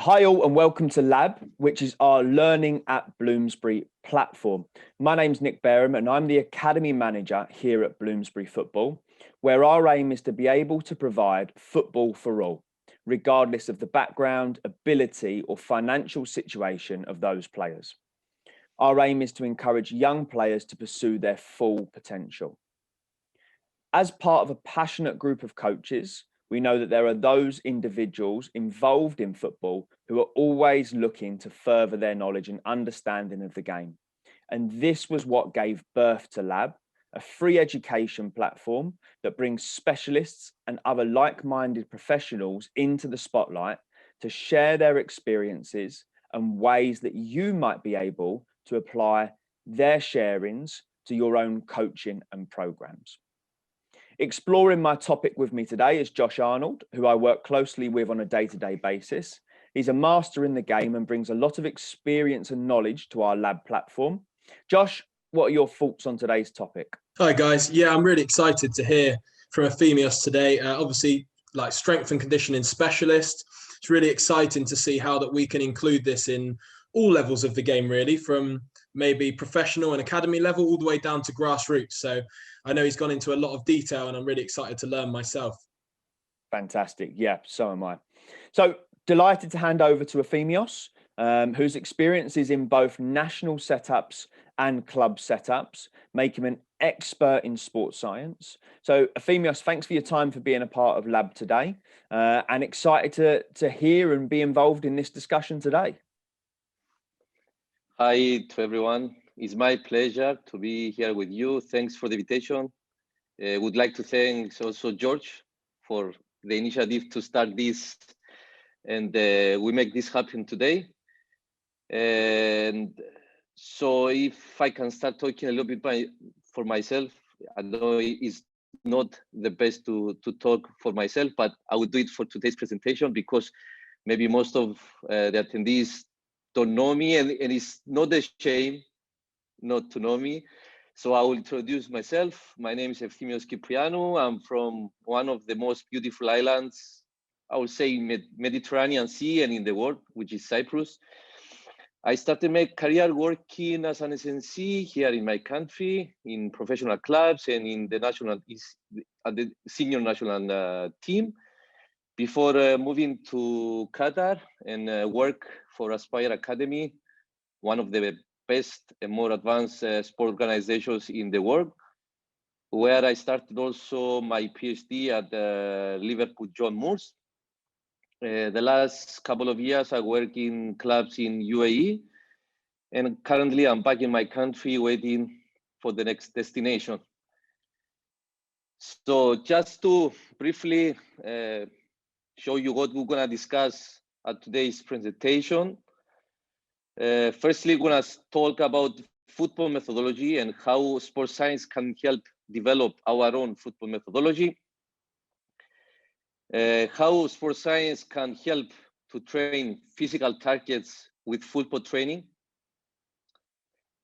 Hi all and welcome to L.A.B, which is our Learning at Bloomsbury platform. My name's Nick Barham and I'm the Academy Manager here at Bloomsbury Football, where our aim is to be able to provide football for all, regardless of the background, ability or financial situation of those players. Our aim is to encourage young players to pursue their full potential. As part of a passionate group of coaches, we know that there are those individuals involved in football who are always looking to further their knowledge and understanding of the game. And this was what gave birth to L.A.B, a free education platform that brings specialists and other like-minded professionals into the spotlight to share their experiences and ways that you might be able to apply their sharings to your own coaching and programs. Exploring my topic with me today is Josh Arnold, who I work closely with on a day-to-day basis. He's a master in the game and brings a lot of experience and knowledge to our L.A.B platform. Josh, what are your thoughts on today's topic? Hi guys, yeah, I'm really excited to hear from Efthymios today. Obviously, like strength and conditioning specialist. It's really exciting to see how that we can include this in all levels of the game, really, from maybe professional and academy level all the way down to grassroots. So I know he's gone into a lot of detail and I'm really excited to learn myself. Fantastic. Yeah, so am I. So delighted to hand over to Efthymios, whose experiences in both national setups and club setups make him an expert in sports science. So Efthymios, thanks for your time for being a part of L.A.B today and excited to hear and be involved in this discussion today. Hi to everyone. It's my pleasure to be here with you. Thanks for the invitation. Would like to thank also George for the initiative to start this, and we make this happen today. And so if I can start talking a little bit for myself, I know it's not the best to talk for myself, but I would do it for today's presentation because maybe most of the attendees don't know me, and it's not a shame not to know me. So I will introduce myself. My name is Efthymios Kyprianou. I'm from one of the most beautiful islands, I would say, in Mediterranean Sea and in the world, which is Cyprus. I started my career working as an SNC here in my country, in professional clubs and in the national, at the senior national team, before moving to Qatar and work for Aspire Academy, one of the best and more advanced sport organizations in the world, where I started also my PhD at Liverpool John Moores. The last couple of years I work in clubs in UAE, and currently I'm back in my country waiting for the next destination. So just to briefly show you what we're gonna discuss at today's presentation. Firstly, we're gonna talk about football methodology and how sports science can help develop our own football methodology. How sports science can help to train physical targets with football training.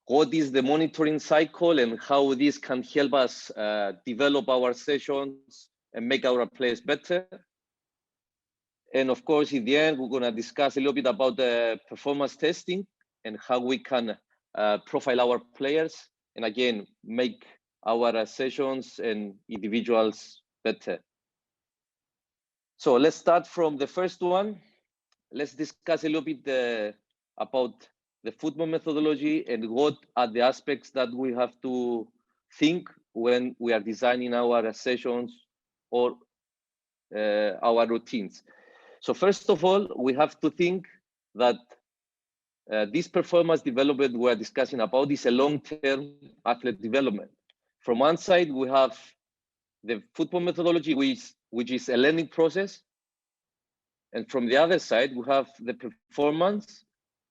What is the monitoring cycle and how this can help us develop our sessions and make our players better. And of course, in the end, we're going to discuss a little bit about the performance testing and how we can profile our players and again, make our sessions and individuals better. So let's start from the first one. Let's discuss a little bit about the football methodology and what are the aspects that we have to think when we are designing our sessions or our routines. So first of all, we have to think that this performance development we're discussing about is a long-term athlete development. From one side, we have the football methodology, which is a learning process. And from the other side, we have the performance,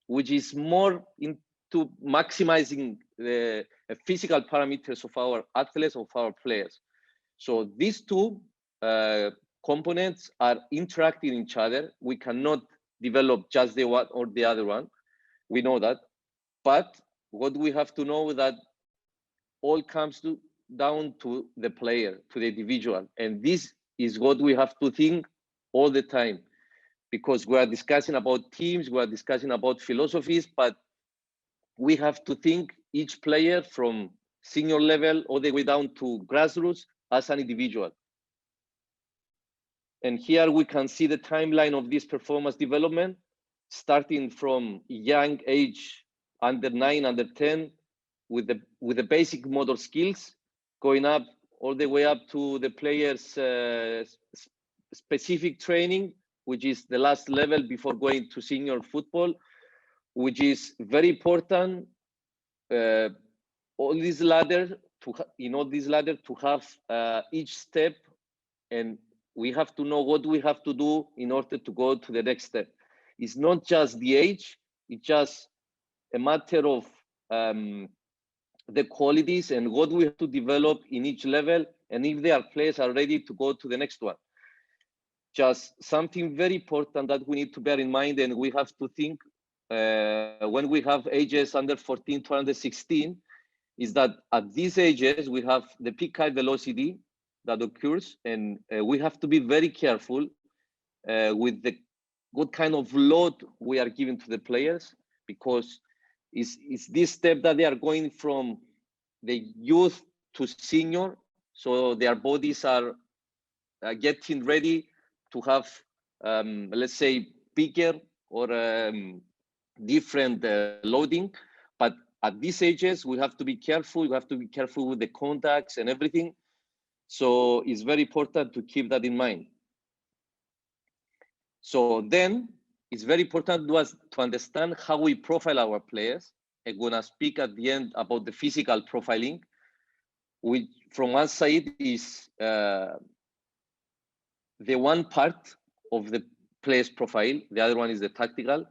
which is more into maximizing the physical parameters of our athletes, of our players. So these two components are interacting each other. We cannot develop just the one or the other one. We know that. But what we have to know that all comes down to the player, to the individual. And this is what we have to think all the time. because we are discussing about teams, we are discussing about philosophies, but we have to think each player from senior level all the way down to grassroots as an individual. And here we can see the timeline of this performance development, starting from young age, under 9, under 10, with the basic motor skills, going up all the way up to the player's specific training, which is the last level before going to senior football, which is very important. In all this ladder to have each step, and we have to know what we have to do in order to go to the next step. It's not just the age, it's just a matter of the qualities and what we have to develop in each level, and if their players are ready to go to the next one. Just something very important that we need to bear in mind, and we have to think when we have ages under 14 to under 16, is that at these ages we have the peak height velocity that occurs, and we have to be very careful with what kind of load we are giving to the players, because it's this step that they are going from the youth to senior, so their bodies are getting ready to have, let's say, bigger or different loading. But at these ages, we have to be careful. We have to be careful with the contacts and everything. So it's very important to keep that in mind. So then it's very important to us to understand how we profile our players. I'm gonna speak at the end about the physical profiling, which from one side is the one part of the player's profile. The other one is the tactical.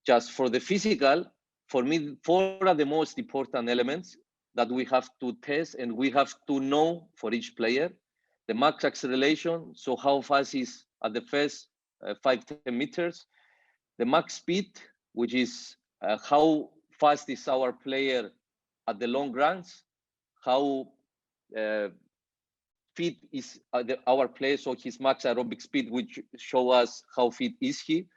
Just for the physical, for me, 4 are the most important elements that we have to test and we have to know for each player. The max acceleration, so how fast is at the first 5-10 meters. The max speed, which is how fast is our player at the long runs, how fit is our player, so his max aerobic speed, which show us how fit is he.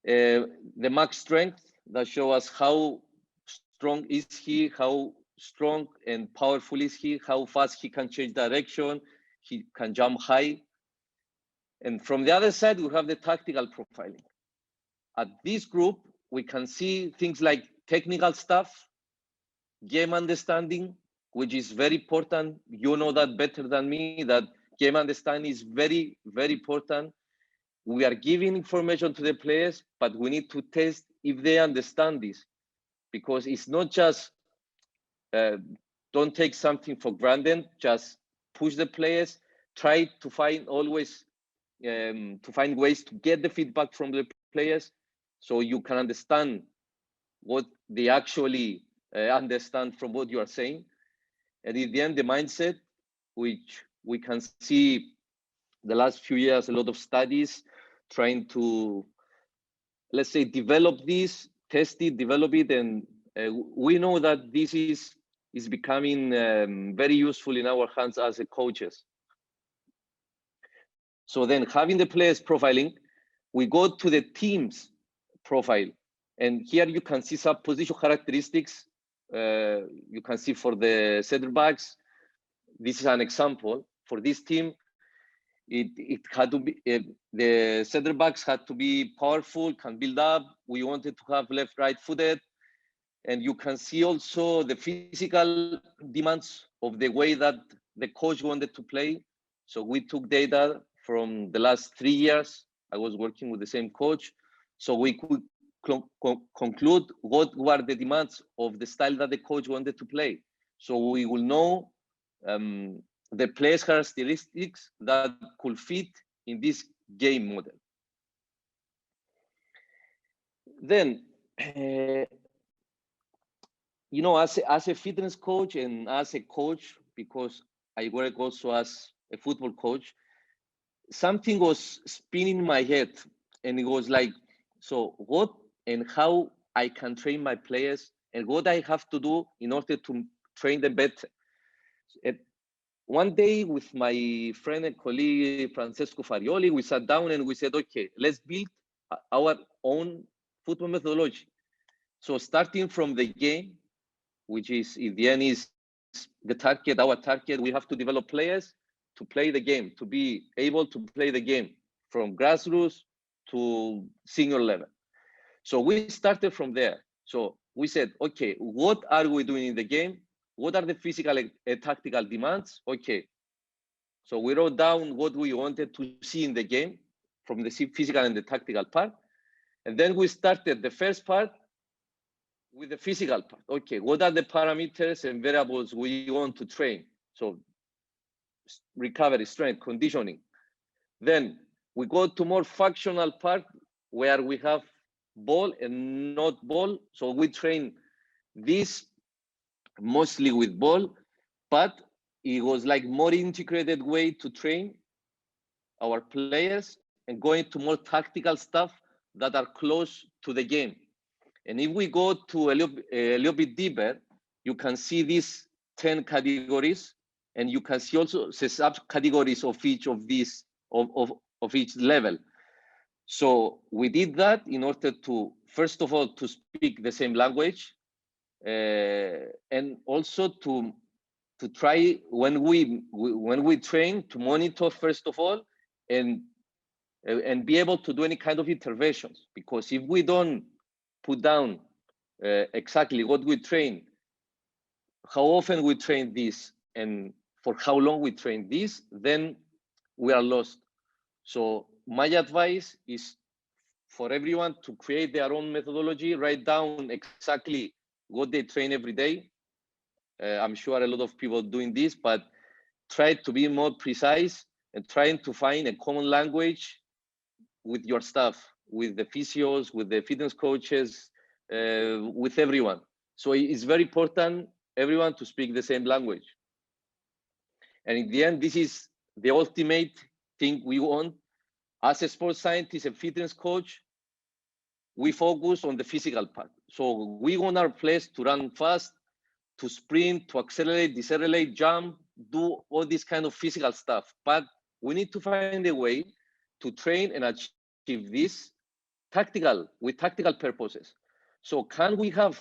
The max strength, that show us how strong is he, how strong and powerful is he, how fast he can change direction, he can jump high. And from the other side, we have the tactical profiling. At this group, we can see things like technical stuff, game understanding, which is very important. You know that better than me, that game understanding is very, very important. We are giving information to the players, but we need to test if they understand this, because it's not just don't take something for granted, just push the players, try to find always to find ways to get the feedback from the players so you can understand what they actually understand from what you are saying. And in the end, the mindset, which we can see the last few years, a lot of studies trying to, let's say, develop this, test it, develop it. And we know that this is becoming very useful in our hands as a coaches. So then having the players profiling, we go to the team's profile. And here you can see some position characteristics. You can see for the center backs, this is an example. For this team, it had to be, the center backs had to be powerful, can build up. We wanted to have left, right footed. And you can see also the physical demands of the way that the coach wanted to play. So we took data from the last 3 years. I was working with the same coach. So we could conclude what were the demands of the style that the coach wanted to play. So we will know the players' characteristics that could fit in this game model. Then, you know, as a fitness coach and as a coach, because I work also as a football coach, something was spinning in my head, and it was like, so what and how I can train my players and what I have to do in order to train them better. one day with my friend and colleague Francesco Farioli, we sat down and we said, okay, let's build our own football methodology. So starting from the game, which is in the end is the target, our target, we have to develop players to play the game, to be able to play the game from grassroots to senior level. So we started from there. So we said, okay, what are we doing in the game? What are the physical and tactical demands? Okay. So we wrote down what we wanted to see in the game from the physical and the tactical part. And then we started the first part with the physical part. Okay, what are the parameters and variables we want to train? So recovery, strength, conditioning. Then we go to more functional part where we have ball and not ball. So we train this mostly with ball, but it was like more integrated way to train our players and going to more tactical stuff that are close to the game. And if we go to a little bit deeper, you can see these 10 categories, and you can see also the subcategories of each of these, of each level. So we did that in order to, first of all, to speak the same language, and also to try when we train to monitor first of all, and be able to do any kind of interventions. Because if we don't put down exactly what we train, how often we train this, and for how long we train this, then we are lost. So my advice is for everyone to create their own methodology, write down exactly what they train every day. I'm sure a lot of people doing this, but try to be more precise and trying to find a common language with your staff, with the physios, with the fitness coaches, with everyone. So it's very important, everyone to speak the same language. And in the end, this is the ultimate thing we want. As a sports scientist and fitness coach, we focus on the physical part. So we want our players to run fast, to sprint, to accelerate, decelerate, jump, do all this kind of physical stuff. But we need to find a way to train and achieve this with tactical purposes. So can we have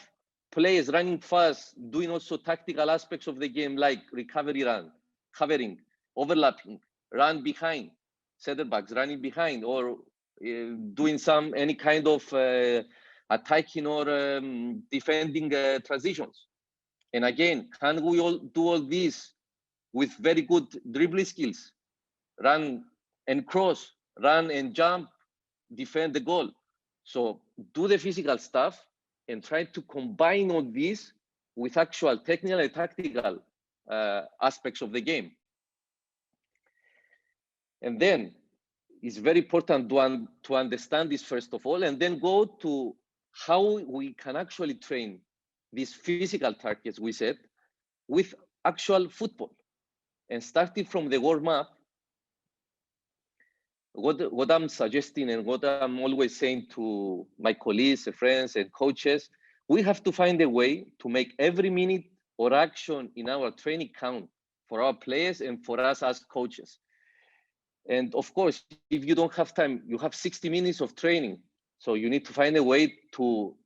players running fast, doing also tactical aspects of the game, like recovery run, covering, overlapping, run behind, center backs running behind, or doing any kind of attacking or defending transitions? And again, can we all do all this with very good dribbling skills? Run and cross, run and jump, defend the goal. So do the physical stuff and try to combine all this with actual technical and tactical aspects of the game. And then it's very important to understand this first of all, and then go to how we can actually train these physical targets we set with actual football. And starting from the warm-up, what I'm suggesting and what I'm always saying to my colleagues, friends, and coaches, we have to find a way to make every minute or action in our training count for our players and for us as coaches. And of course, if you don't have time, you have 60 minutes of training. So you need to find a way to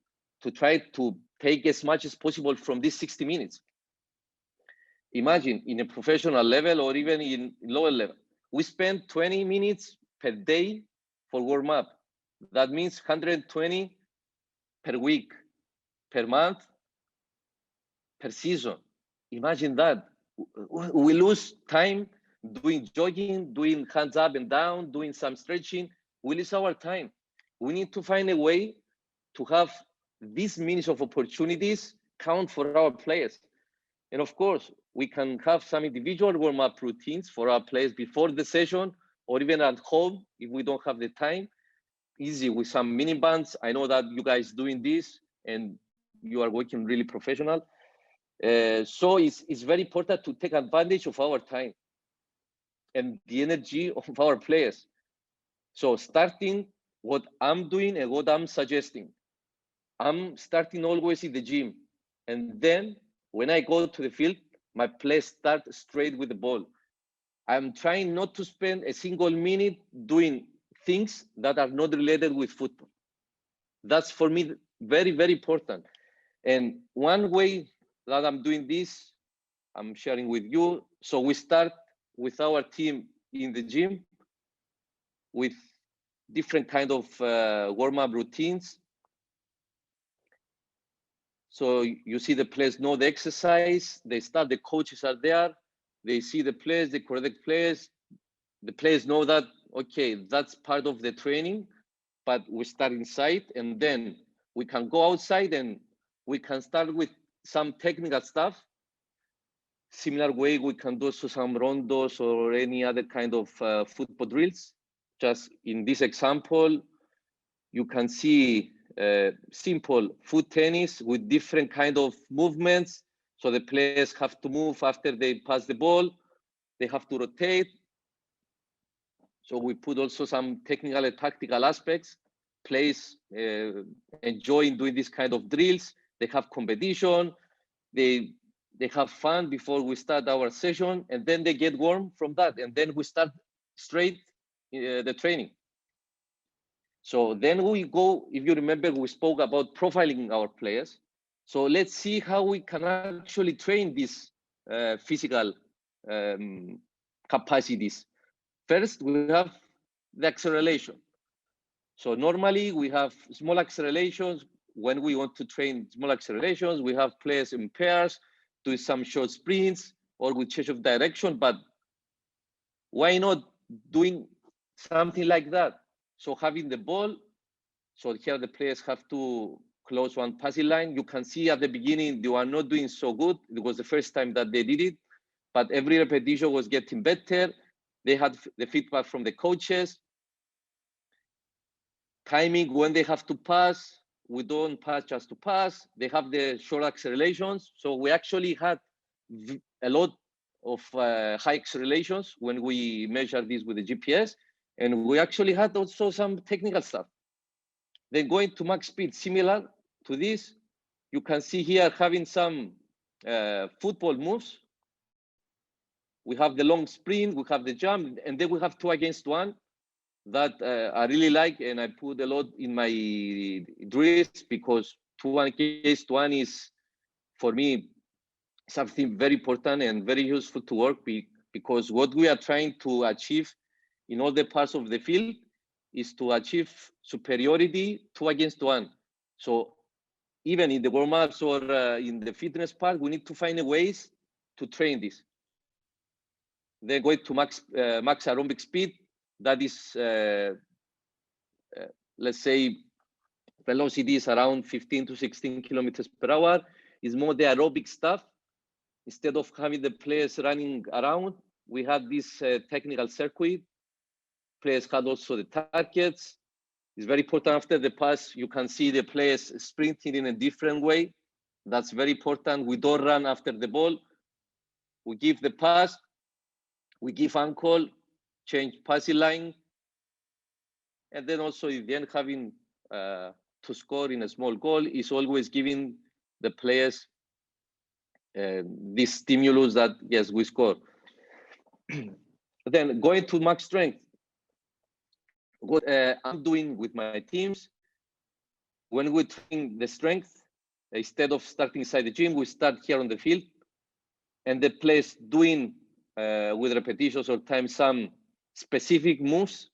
try to take as much as possible from these 60 minutes. Imagine in a professional level or even in lower level, we spend 20 minutes per day for warm up. That means 120 per week, per month, per season. Imagine that. We lose time doing jogging, doing hands up and down, doing some stretching. We lose our time. We need to find a way to have these minutes of opportunities count for our players. And of course, we can have some individual warm-up routines for our players before the session, or even at home if we don't have the time. Easy with some mini bands. I know that you guys doing this and you are working really professional. So it's very important to take advantage of our time and the energy of our players. So starting what I'm doing and what I'm suggesting, I'm starting always in the gym. And then when I go to the field, My players start straight with the ball. I'm trying not to spend a single minute doing things that are not related with football. That's for me very, very important. And one way that I'm doing this, I'm sharing with you. So we start with our team in the gym with different kind of warm-up routines. So you see the players know the exercise, they start, the coaches are there, they see the players, the correct players. The players know that, okay, that's part of the training, but we start inside, and then we can go outside and we can start with some technical stuff. Similar way, we can do some rondos or any other kind of football drills. Just in this example, you can see simple foot tennis with different kind of movements. So the players have to move after they pass the ball. They have to rotate. So we put also some technical and tactical aspects. Players enjoy doing this kind of drills. They have competition. They have fun before we start our session, and then they get warm from that, and then we start straight the training. So then we go, if you remember, we spoke about profiling our players. So let's see how we can actually train these physical capacities. First, we have the acceleration. So normally we have small accelerations. When we want to train small accelerations, we have players in pairs, do some short sprints or with change of direction, but why not doing something like that? So having the ball, so here the players have to close one passing line. You can see at the beginning, they were not doing so good. It was the first time that they did it, but every repetition was getting better. They had the feedback from the coaches. Timing, when they have to pass, we don't pass just to pass. They have the short accelerations. So we actually had a lot of high accelerations when we measured this with the GPS. And we actually had also some technical stuff. Then going to max speed, similar to this, you can see here having some football moves. We have the long sprint, we have the jump, and then we have 2 against 1 that I really like, and I put a lot in my drills because 2 against 1 is, for me, something very important and very useful to work because what we are trying to achieve in all the parts of the field is to achieve superiority 2 against 1. So even in the warm-ups or in the fitness part, we need to find ways to train this. Then going to max aerobic speed, that is, let's say, velocity is around 15 to 16 kilometers per hour. Is more the aerobic stuff. Instead of having the players running around, we had this technical circuit. Players had also the targets. It's very important after the pass, you can see the players sprinting in a different way. That's very important. We don't run after the ball. We give the pass, we give ankle, change passing line. And then also in the end, having to score in a small goal is always giving the players this stimulus that, yes, we score. Then going to max strength. What I'm doing with my teams, when we train the strength, instead of starting inside the gym, we start here on the field, and the players doing with repetitions or time some specific moves.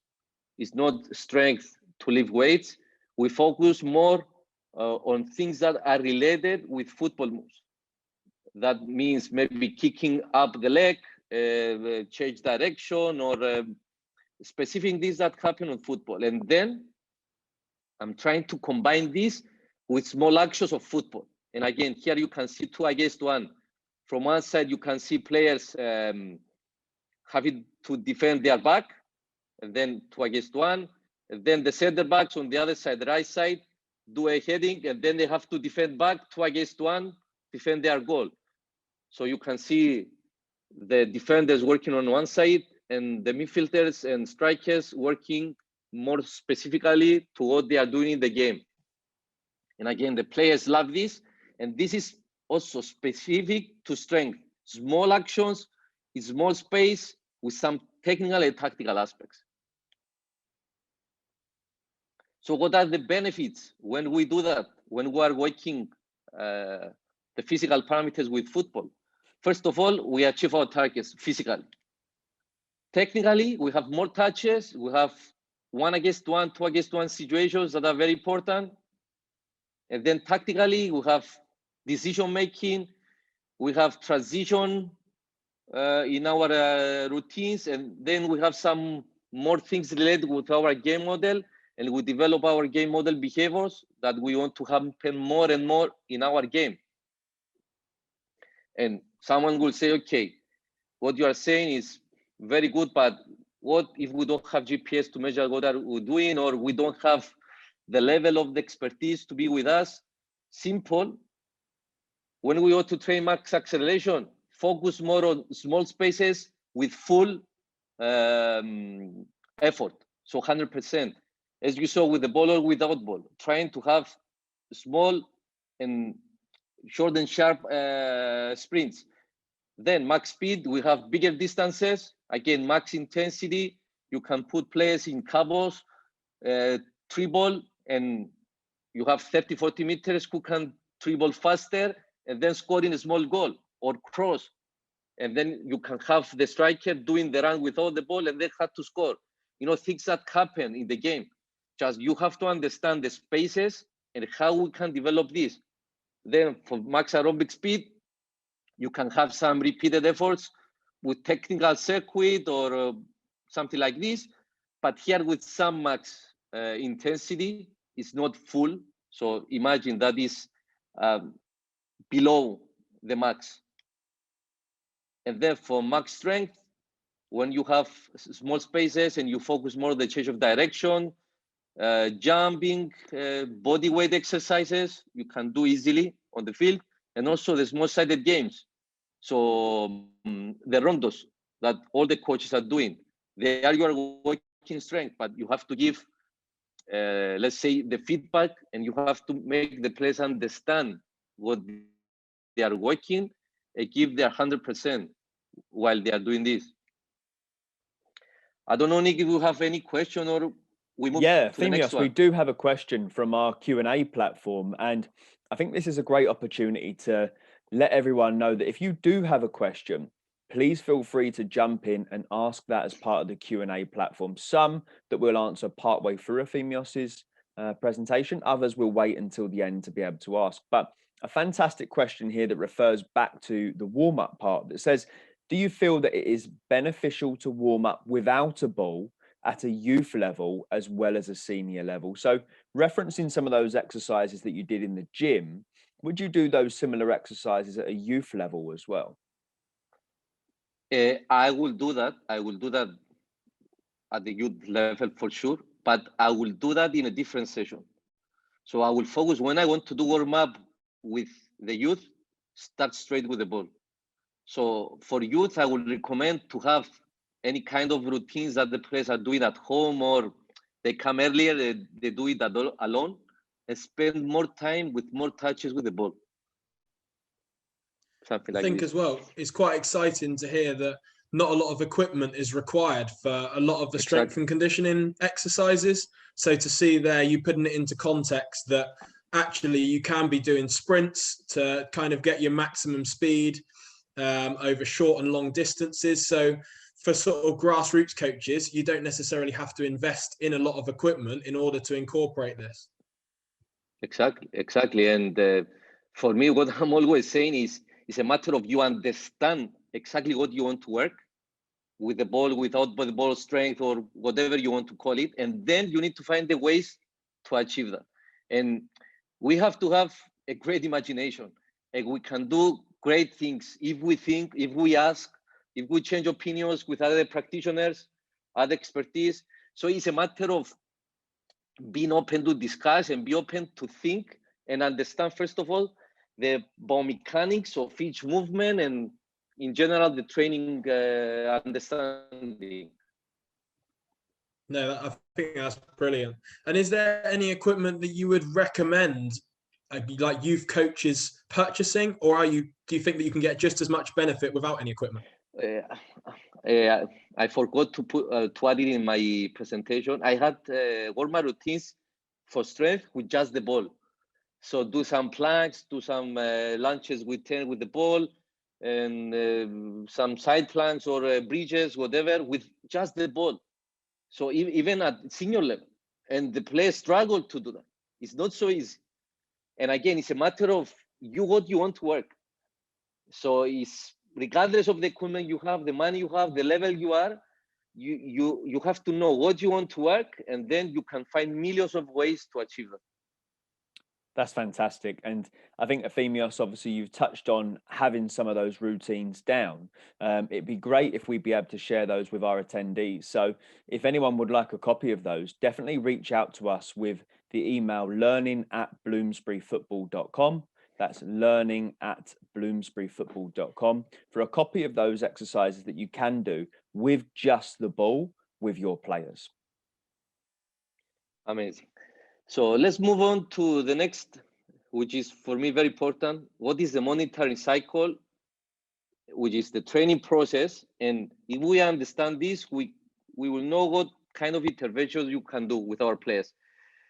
Is not strength to lift weights. We focus more on things that are related with football moves. That means maybe kicking up the leg, change direction, or specific things that happen on football. And then I'm trying to combine this with small actions of football. And again, here you can see 2 against 1. From one side, you can see players having to defend their back, and then 2 against 1. And then the center backs on the other side, the right side, do a heading, and then they have to defend back 2 against 1, defend their goal. So you can see the defenders working on one side and the midfielders and strikers working more specifically to what they are doing in the game. And again, the players love this. And this is also specific to strength. small actions in small space with some technical and tactical aspects. So what are the benefits when we do that, when we are working the physical parameters with football? First of all, we achieve our targets physically. Technically, we have more touches, we have 1-against-1, 2-against-1 situations that are very important. And then tactically, we have decision-making, we have transition in our routines, and then we have some more things related with our game model, and we develop our game model behaviors that we want to happen more and more in our game. And someone will say, okay, what you are saying is very good, but what if we don't have GPS to measure what are we doing, or we don't have the level of the expertise to be with us? Simple. When we want to train max acceleration, focus more on small spaces with full effort, so 100%. As you saw with the ball or without ball, trying to have small and short and sharp sprints. Then max speed, we have bigger distances. Again, max intensity. You can put players in combos, dribble, and you have 30, 40 meters who can dribble faster and then score in a small goal or cross. And then you can have the striker doing the run without the ball and they have to score. You know, things that happen in the game. Just you have to understand the spaces and how we can develop this. Then for max aerobic speed, you can have some repeated efforts with technical circuit or something like this. But here with some max intensity, it's not full. So imagine that is below the max. And then for max strength, when you have small spaces and you focus more on the change of direction, jumping, body weight exercises, you can do easily on the field, and also the small-sided games. So the rondos that all the coaches are doing, they are your working strength, but you have to give, let's say, the feedback, and you have to make the players understand what they are working and give their 100% while they are doing this. I don't know, Nick, if you have any question or we move to the next one. We do have a question from our Q&A platform, and I think this is a great opportunity to let everyone know that if you do have a question, please feel free to jump in and ask that as part of the Q&A platform. Some that we'll answer partway through Efthymios' presentation, others will wait until the end to be able to ask. But a fantastic question here that refers back to the warm-up part that says, do you feel that it is beneficial to warm up without a ball at a youth level as well as a senior level? So referencing some of those exercises that you did in the gym, would you do those similar exercises at a youth level as well? I will do that. I will do that at the youth level for sure, but I will do that in a different session. So I will focus when I want to do warm up with the youth, start straight with the ball. So for youth, I would recommend to have any kind of routines that the players are doing at home, or they come earlier, they do it alone, and spend more time with more touches with the ball. Something like I think this. as well, it's quite exciting to hear that not a lot of equipment is required for a lot of the strength and conditioning exercises. So to see there, you putting it into context that actually you can be doing sprints to kind of get your maximum speed over short and long distances. So for sort of grassroots coaches, you don't necessarily have to invest in a lot of equipment in order to incorporate this. Exactly. And for me, what I'm always saying is, it's a matter of you understand exactly what you want to work with the ball, without the ball strength, or whatever you want to call it. And then you need to find the ways to achieve that. And we have to have a great imagination. And we can do great things if we think, if we ask, if we change opinions with other practitioners, other expertise. So it's a matter of being open to discuss and be open to think and understand, first of all, the biomechanics of each movement and in general, the training understanding. No, I think that's brilliant. And is there any equipment that you would recommend like youth coaches purchasing, or do you think that you can get just as much benefit without any equipment? I forgot to add it in my presentation. I had warm-up routines for strength with just the ball. So do some planks, do some lunges with the ball, and some side planks or bridges, whatever, with just the ball. So even at senior level, and the players struggle to do that. It's not so easy. And again, it's a matter of what you want to work. So it's regardless of the equipment you have, the money you have, the level you are, you have to know what you want to work, and then you can find millions of ways to achieve that. That's fantastic. And I think, Efthymios, obviously you've touched on having some of those routines down. It'd be great if we'd be able to share those with our attendees. So if anyone would like a copy of those, definitely reach out to us with the email learning@bloomsburyfootball.com. That's learning@bloomsburyfootball.com for a copy of those exercises that you can do with just the ball with your players. Amazing. So let's move on to the next, which is for me very important. What is the monitoring cycle, which is the training process? And if we understand this, we will know what kind of interventions you can do with our players.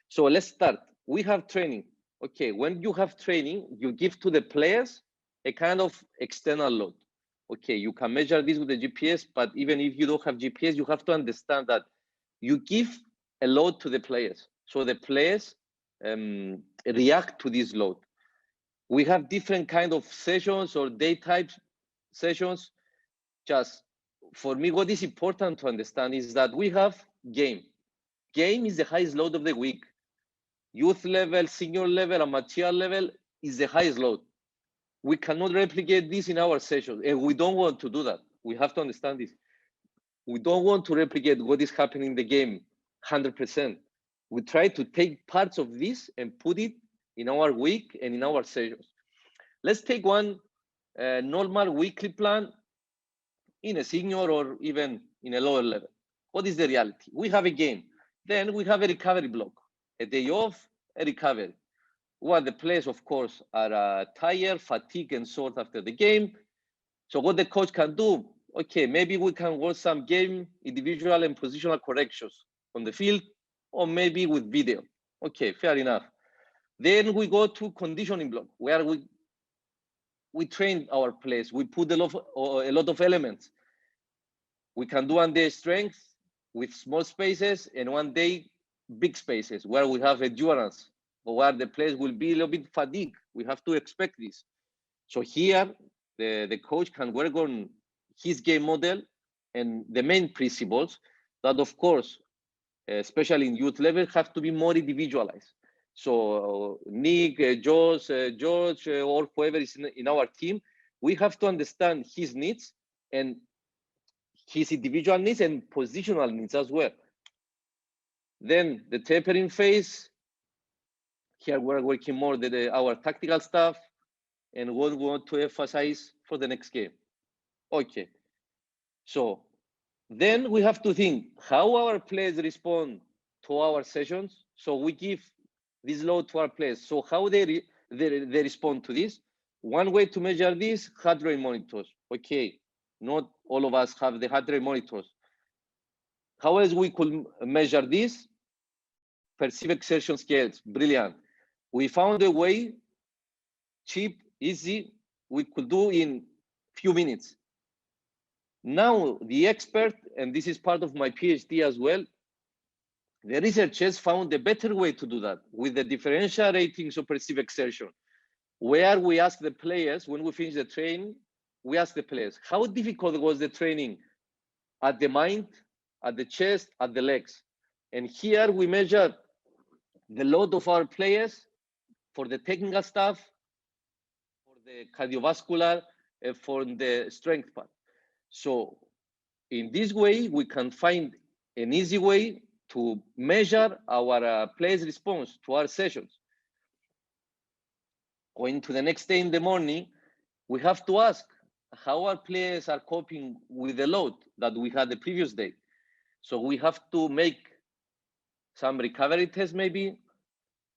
So let's start. We have training. Okay, when you have training, you give to the players a kind of external load. Okay, you can measure this with the GPS, but even if you don't have GPS, you have to understand that you give a load to the players. So the players react to this load. We have different kind of sessions or day type sessions. Just for me, what is important to understand is that we have game. Game is the highest load of the week. Youth level, senior level, amateur level is the highest load. We cannot replicate this in our sessions, and we don't want to do that. We have to understand this. We don't want to replicate what is happening in the game 100%. We try to take parts of this and put it in our week and in our sessions. Let's take one normal weekly plan in a senior or even in a lower level. What is the reality? We have a game. Then we have a recovery block, a day off, a recovery. Well, the players, of course, are tired, fatigued, and sore after the game. So what the coach can do, okay, maybe we can work some game, individual and positional corrections on the field, or maybe with video. Okay, fair enough. Then we go to conditioning block, where we train our players. We put a lot of elements. We can do one day strength with small spaces, and one day big spaces where we have endurance, or where the players will be a little bit fatigued. We have to expect this. So here, the coach can work on his game model and the main principles that, of course, especially in youth level, have to be more individualized. So Nick, George, or whoever is in our team, we have to understand his needs and his individual needs and positional needs as well. Then the tapering phase, here we're working more our tactical stuff and what we want to emphasize for the next game. Okay, so then we have to think how our players respond to our sessions. So we give this load to our players. So how they respond to this. One way to measure this, heart rate monitors. Okay, not all of us have the heart rate monitors. How else we could measure this? Perceived exertion scales, brilliant. We found a way, cheap, easy, we could do in few minutes. Now the expert, and this is part of my PhD as well, the researchers found a better way to do that with the differential ratings of perceived exertion, where we ask the players, when we finish the training, we ask the players, how difficult was the training at the mind, at the chest, at the legs? And here we measure the load of our players for the technical stuff, for the cardiovascular, and for the strength part. So in this way, we can find an easy way to measure our players' response to our sessions. Going to the next day in the morning, we have to ask how our players are coping with the load that we had the previous day. So we have to make some recovery tests maybe,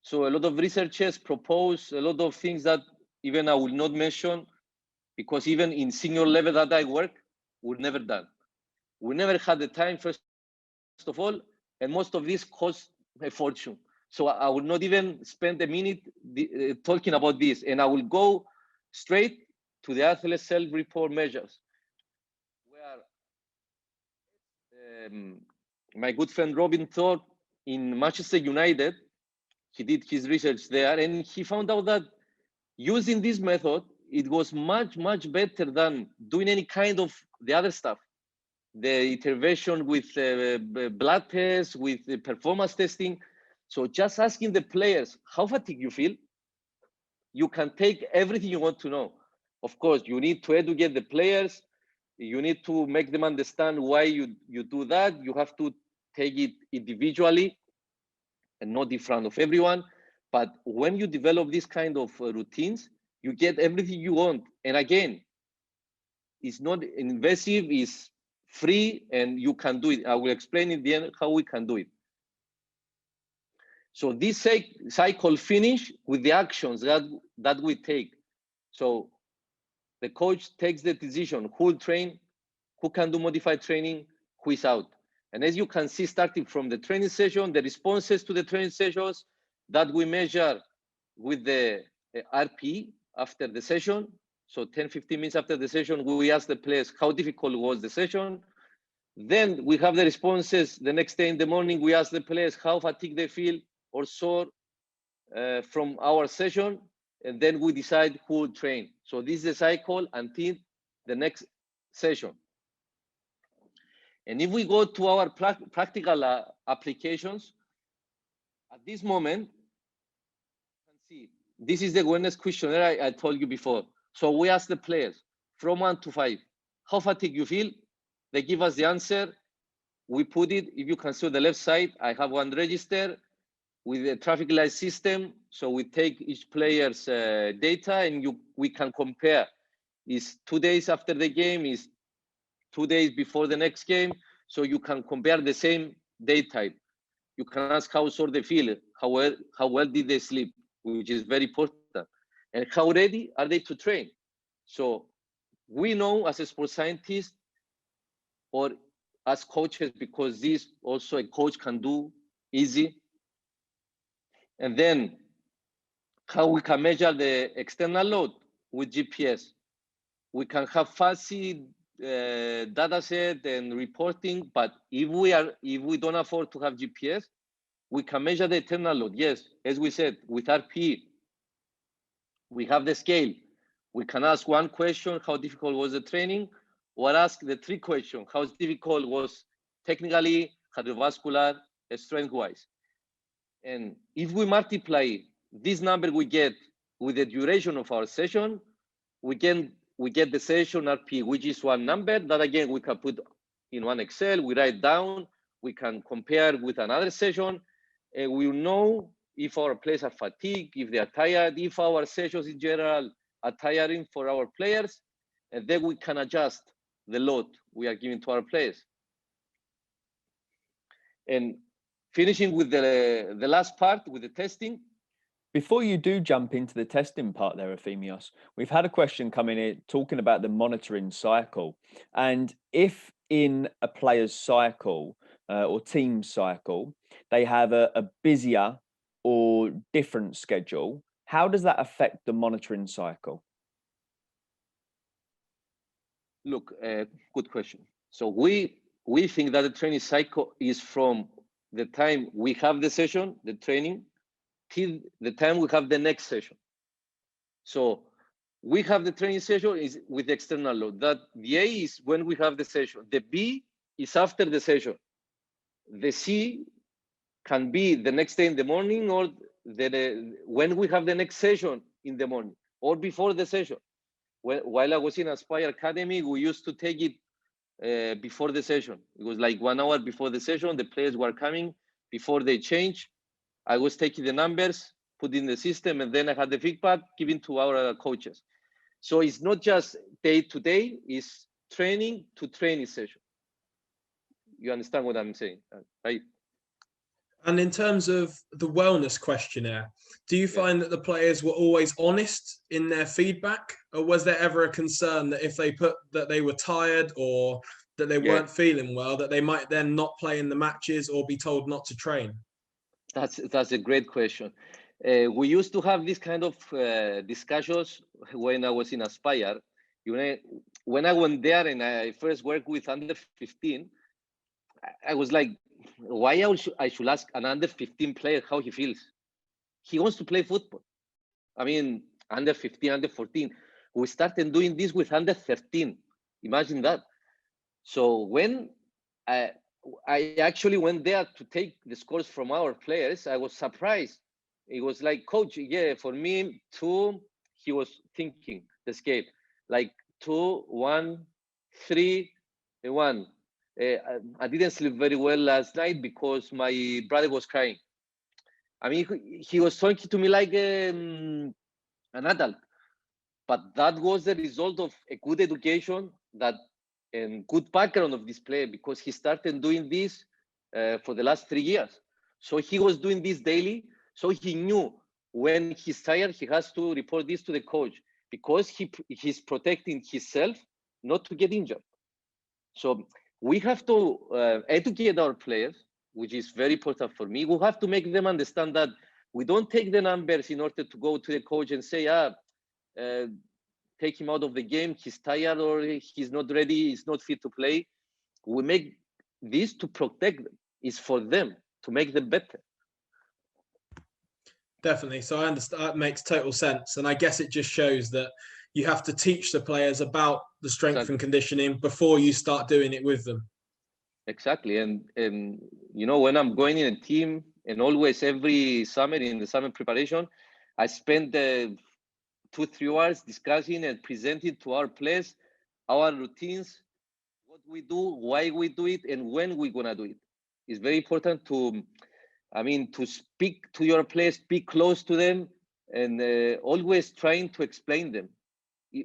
So a lot of researchers propose a lot of things that even I will not mention, because even in senior level that I work, we've never done. We never had the time, first of all, and most of this costs a fortune. So I will not even spend a minute talking about this, and I will go straight to the athlete self-report measures, where my good friend Robin Thorpe in Manchester United, he did his research there, and he found out that using this method, it was much, much better than doing any kind of the other stuff. The intervention with blood tests, with the performance testing. So just asking the players how fatigued you feel, you can take everything you want to know. Of course, you need to educate the players. You need to make them understand why you do that. You have to take it individually and not in front of everyone. But when you develop this kind of routines, you get everything you want. And again, it's not invasive, it's free, and you can do it. I will explain in the end how we can do it. So this cycle finish with the actions that we take. So the coach takes the decision who will train, who can do modified training, who is out. And as you can see, starting from the training session, the responses to the training sessions that we measure with the RP after the session. So 10, 15 minutes after the session, we ask the players how difficult was the session. Then we have the responses the next day in the morning. We ask the players how fatigued they feel or sore from our session. And then we decide who will train. So this is the cycle until the next session. And if we go to our practical applications, at this moment, you can see this is the awareness questionnaire I told you before. So we ask the players from 1 to 5, how fatigued you feel? They give us the answer. We put it, if you can see on the left side, I have one register with a traffic light system. So we take each player's data and we can compare. Is 2 days after the game, is 2 days before the next game. So you can compare the same day type. You can ask how sore they feel, how well did they sleep, which is very important. And how ready are they to train? So we know as a sports scientist or as coaches, because this also a coach can do easy. And then how we can measure the external load with GPS. We can have fuzzy data set and reporting, but if we don't afford to have GPS, we can measure the internal load. Yes, as we said, with RP, we have the scale. We can ask one question, how difficult was the training, or ask the 3 questions, how difficult was technically, cardiovascular, strength-wise. And if we multiply this number we get with the duration of our session, we get the session RP, which is one number that again we can put in one Excel, we write down, we can compare with another session, and we know if our players are fatigued, if they are tired, if our sessions in general are tiring for our players, and then we can adjust the load we are giving to our players. And finishing with the last part, with the testing. Before you do jump into the testing part there, Efthymios, we've had a question coming in talking about the monitoring cycle. And if in a player's cycle or team cycle, they have a busier or different schedule, how does that affect the monitoring cycle? Look, good question. So we think that the training cycle is from the time we have the session, the training, till the time we have the next session. So we have the training session is with external load. That the A is when we have the session. The B is after the session. The C can be the next day in the morning, or when we have the next session in the morning, or before the session. While I was in Aspire Academy, we used to take it before the session. It was like 1 hour before the session. The players were coming before they change. I was taking the numbers, put in the system, and then I had the feedback given to our coaches. So it's not just day to day, it's training to training session. You understand what I'm saying, right? And in terms of the wellness questionnaire, do you find that the players were always honest in their feedback, or was there ever a concern that if they put that they were tired or that they weren't feeling well, that they might then not play in the matches or be told not to train? That's a great question. We used to have this kind of discussions when I was in Aspire. You know, when I went there and I first worked with under 15, I was like, why I should ask an under 15 player how he feels? He wants to play football. I mean, under 15, under 14. We started doing this with under 13. Imagine that. So when I actually went there to take the scores from our players, I was surprised. It was like, coach, for me, 2, he was thinking the scale, like 2, 1, 3, 1. I didn't sleep very well last night because my brother was crying. I mean, he was talking to me like an adult, but that was the result of a good education and good background of this player, because he started doing this for the last 3 years. So he was doing this daily. So he knew when he's tired, he has to report this to the coach, because he's protecting himself not to get injured. So we have to educate our players, which is very important for me. We have to make them understand that we don't take the numbers in order to go to the coach and say, take him out of the game, he's tired or he's not ready, he's not fit to play. We make this to protect them. It's for them, to make them better. Definitely. So I understand, that makes total sense. And I guess it just shows that you have to teach the players about the strength and conditioning before you start doing it with them. Exactly. And you know, when I'm going in a team, and always every summer in the summer preparation, I spend 2-3 hours discussing and presenting to our players our routines, what we do, why we do it, and when we're gonna do it. It's very important to speak to your players, speak close to them, and always trying to explain them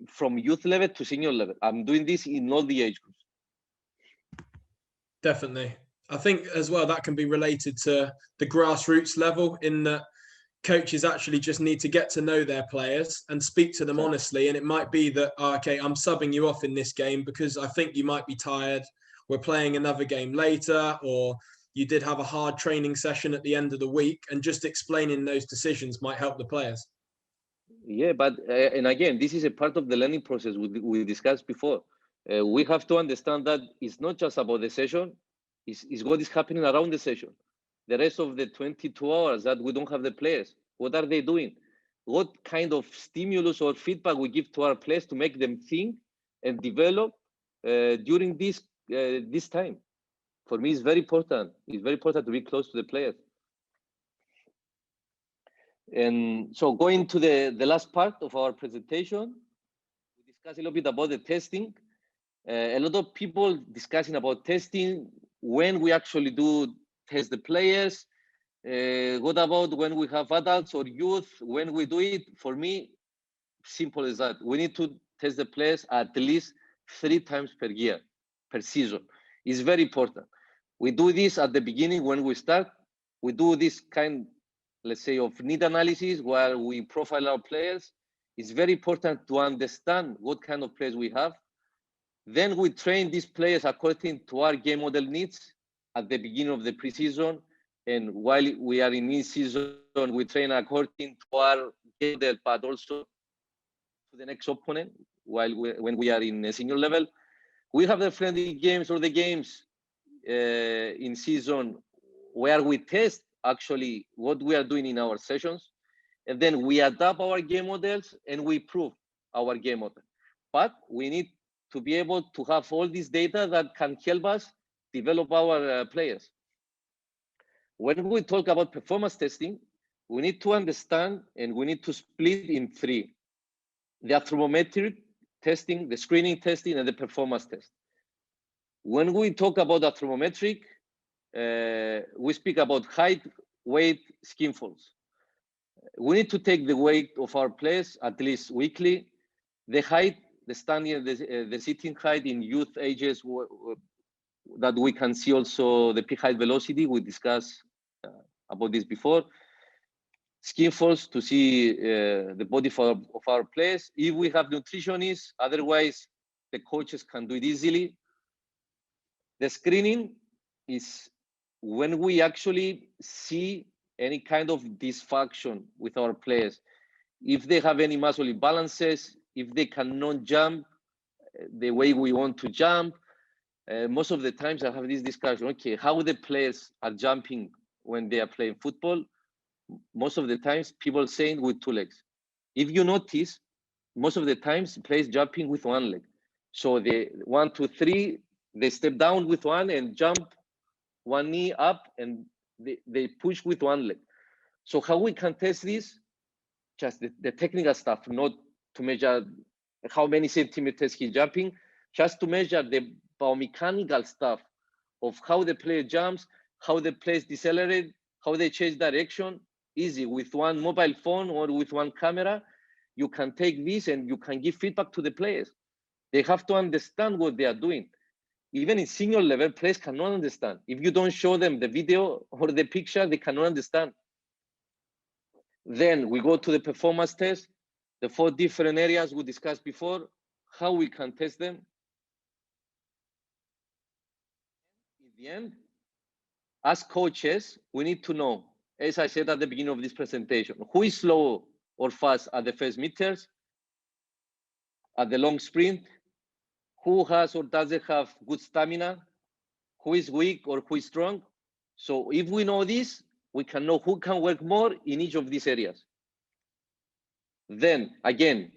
from youth level to senior level. I'm doing this in all the age groups. Definitely. I think as well that can be related to the grassroots level, in that coaches actually just need to get to know their players and speak to them honestly. And it might be that, okay, I'm subbing you off in this game because I think you might be tired. We're playing another game later, or you did have a hard training session at the end of the week, and just explaining those decisions might help the players. Yeah, but and again, this is a part of the learning process we discussed before. We have to understand that it's not just about the session, it's what is happening around the session. The rest of the 22 hours that we don't have the players, what are they doing? What kind of stimulus or feedback we give to our players to make them think and develop during this time? For me, it's very important. It's very important to be close to the players. And so going to the last part of our presentation, we discuss a little bit about the testing. A lot of people discussing about testing, when we actually do test the players. What about when we have adults or youth, when we do it? For me, simple as that. We need to test the players at least 3 times per year, per season. It's very important. We do this at the beginning when we start. We do this kind, let's say, of need analysis where we profile our players. It's very important to understand what kind of players we have. Then we train these players according to our game model needs at the beginning of the preseason. And while we are in mid-season, we train according to our game model, but also to the next opponent when we are in a senior level. We have the friendly games or the games in season where we test actually what we are doing in our sessions. And then we adapt our game models and we improve our game model. But we need to be able to have all this data that can help us develop our players. When we talk about performance testing, we need to understand and we need to split in 3. The thermometric testing, the screening testing, and the performance test. When we talk about the thermometric, we speak about height, weight, skin folds. We need to take the weight of our players at least weekly. The height, the standing, the sitting height in youth ages, that we can see also the peak height velocity we discussed about this before. Skin folds to see the body of our players. If we have nutritionists, otherwise the coaches can do it easily. The screening is when we actually see any kind of dysfunction with our players. If they have any muscle imbalances, if they cannot jump the way we want to jump, most of the times I have this discussion, okay, how the players are jumping when they are playing football. Most of the times people saying with 2 legs. If you notice, most of the times players jumping with 1 leg. So they 1, 2, 3, they step down with 1 and jump 1 knee up, and they push with 1 leg. So how we can test this? Just the technical stuff, not to measure how many centimeters he's jumping, just to measure the biomechanical stuff of how the player jumps, how the players decelerate, how they change direction. Easy with 1 mobile phone or with 1 camera, you can take this and you can give feedback to the players. They have to understand what they are doing. Even in senior level, players cannot understand. If you don't show them the video or the picture, they cannot understand. Then we go to the performance test, the 4 different areas we discussed before, how we can test them. In the end, as coaches, we need to know, as I said at the beginning of this presentation, who is slow or fast at the first meters, at the long sprint, who has or doesn't have good stamina, who is weak or who is strong. So if we know this, we can know who can work more in each of these areas. Then again,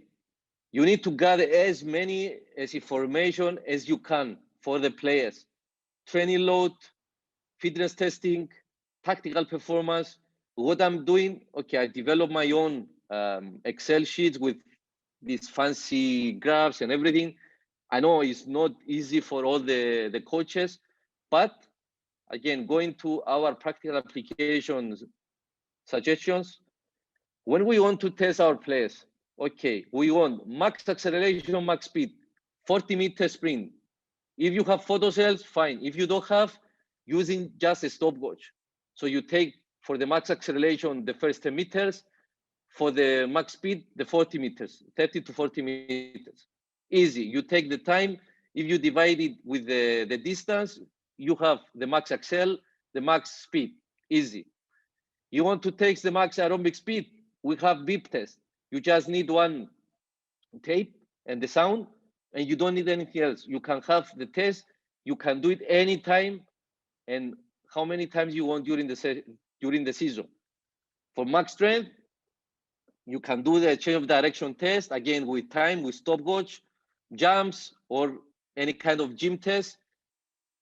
you need to gather as many information as you can for the players. Training load, fitness testing, tactical performance. What I'm doing, okay, I develop my own Excel sheets with these fancy graphs and everything. I know it's not easy for all the coaches, but again, going to our practical applications suggestions, when we want to test our players, okay, we want max acceleration, max speed, 40-meter sprint. If you have photo cells, fine. If you don't have, using just a stopwatch. So you take for the max acceleration the first 10 meters, for the max speed the 40 meters, 30 to 40 meters. Easy. You take the time. If you divide it with the distance, you have the max accel, the max speed. Easy. You want to take the max aerobic speed, we have beep test. You just need 1 tape and the sound, and you don't need anything else. You can have the test, you can do it anytime and how many times you want during the season. For max strength, you can do the change of direction test, again with time, with stopwatch, jumps, or any kind of gym test.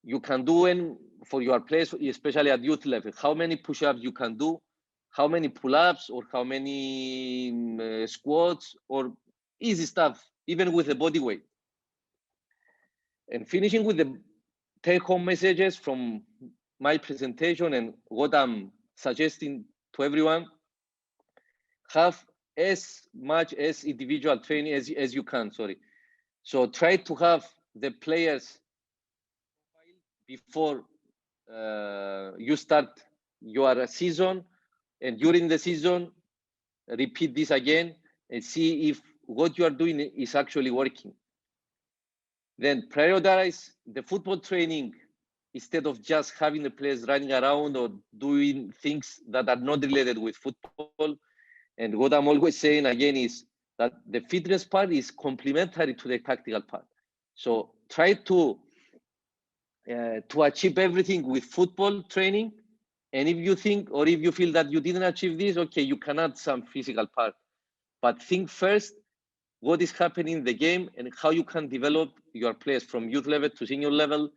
You can do it for your players, especially at youth level, how many push-ups you can do, how many pull-ups, or how many squats, or easy stuff, even with the body weight. And finishing with the take-home messages from my presentation and what I'm suggesting to everyone, have as much as individual training as you can, So try to have the players before you start your season, and during the season, repeat this again and see if what you are doing is actually working. Then prioritize the football training instead of just having the players running around or doing things that are not related with football. And what I'm always saying again is that the fitness part is complementary to the tactical part. So try to achieve everything with football training. And if you think, or if you feel that you didn't achieve this, okay, you can add some physical part. But think first what is happening in the game and how you can develop your players from youth level to senior level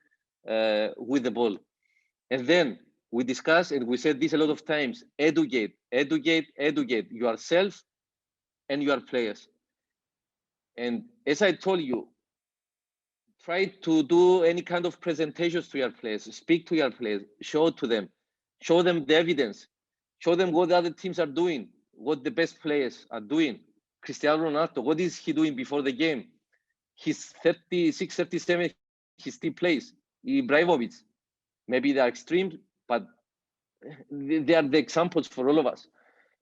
with the ball. And then we discuss, and we said this a lot of times, educate yourself and your players. And as I told you, try to do any kind of presentations to your players, speak to your players, show them the evidence, show them what the other teams are doing, what the best players are doing. Cristiano Ronaldo, what is he doing before the game? He's 36, 37, he still plays. Ibrahimovic, maybe they're extreme, but they are the examples for all of us.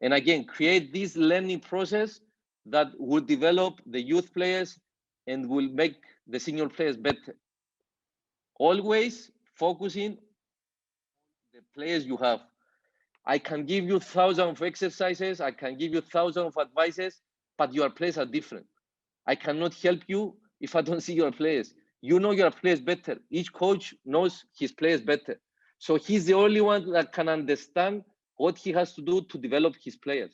And again, create this learning process that will develop the youth players and will make the senior players better. Always focusing on the players you have. I can give you thousands of exercises, I can give you thousands of advices, but your players are different. I cannot help you if I don't see your players. You know your players better. Each coach knows his players better. So he's the only one that can understand what he has to do to develop his players.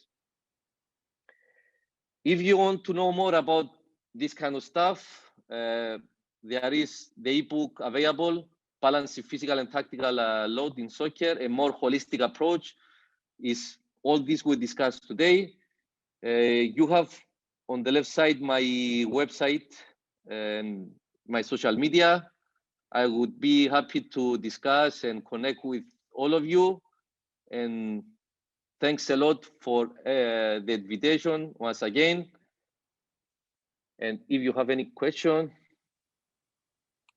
If you want to know more about this kind of stuff, there is the ebook available, Balancing Physical and Tactical Load in Soccer, a more holistic approach is all this we discussed today. You have on the left side my website and my social media. I would be happy to discuss and connect with all of you. And thanks a lot for the invitation once again. And if you have any question.